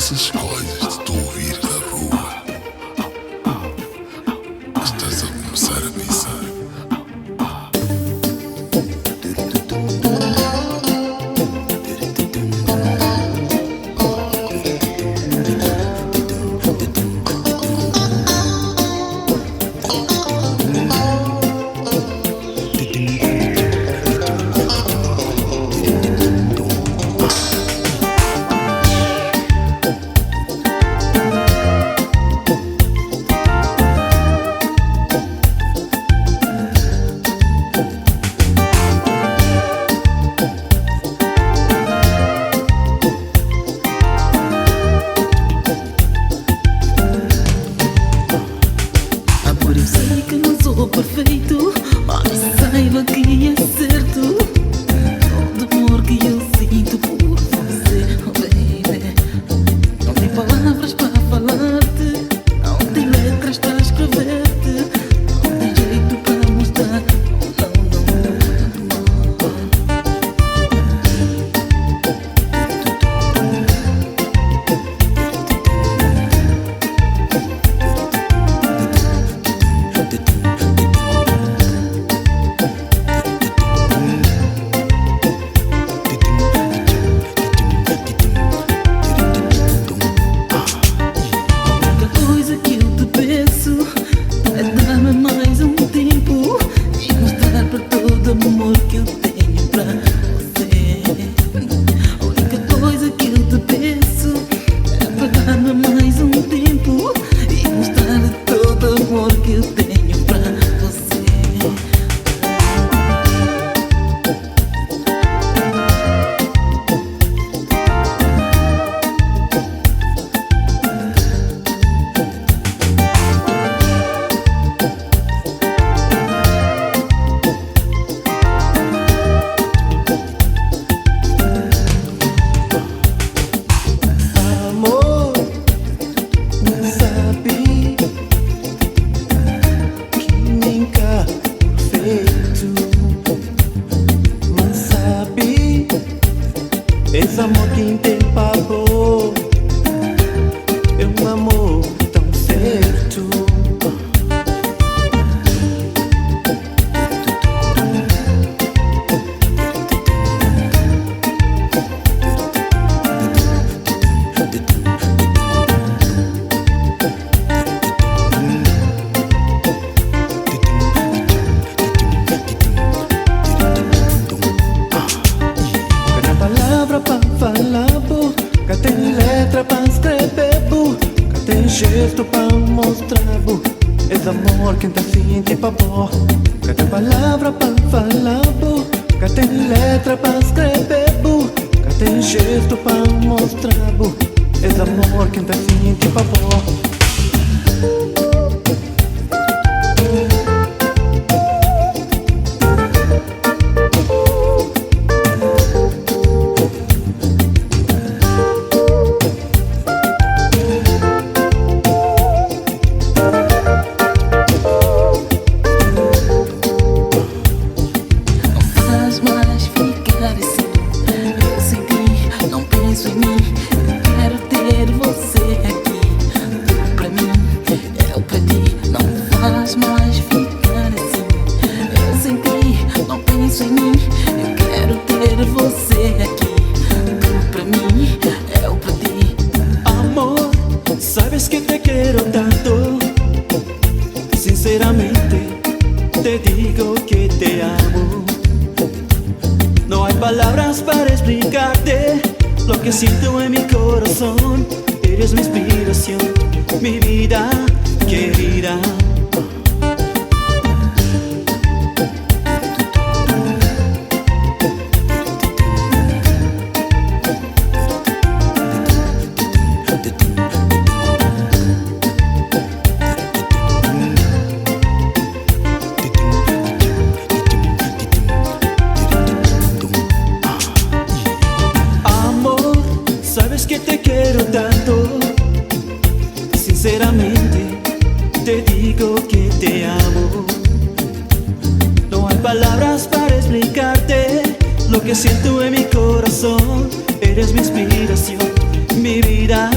essas coisas de tu ouvir na rua, estás a começar a pensar. Eu sei que não sou perfeito, mas saiba que é certo todo amor que eu sinto por você, oh baby. Não tem palavras para falar-te, não tem letras para escrever-te, não tem jeito para mostrar, amor que eu tenho pra você. A única coisa que eu te peço é pra dar-me mais um tempo e mostrar todo o amor que eu tenho pra você. Esse amor que tem pavor é um amor tão certo. Cá tem letra pra escrever, cá tem gesto pra mostrar, esse amor que tá sentindo pavor. Cá tem palavra pra falar, cá tem letra pra escrever, cá tem gesto pra mostrar, esse amor que tá sentindo pavor. Mais ficar assim, eu senti, não penso em mim, eu quero ter você aqui. Tu pra mim, eu pra ti. Amor, sabes que te quiero tanto, sinceramente te digo que te amo. No hay palabras para explicarte lo que siento en mi corazón. Eres mi inspiración, mi vida querida. Sabes que te quiero tanto, sinceramente te digo que te amo. No hay palabras para explicarte lo que siento en mi corazón. Eres mi inspiración, mi vida.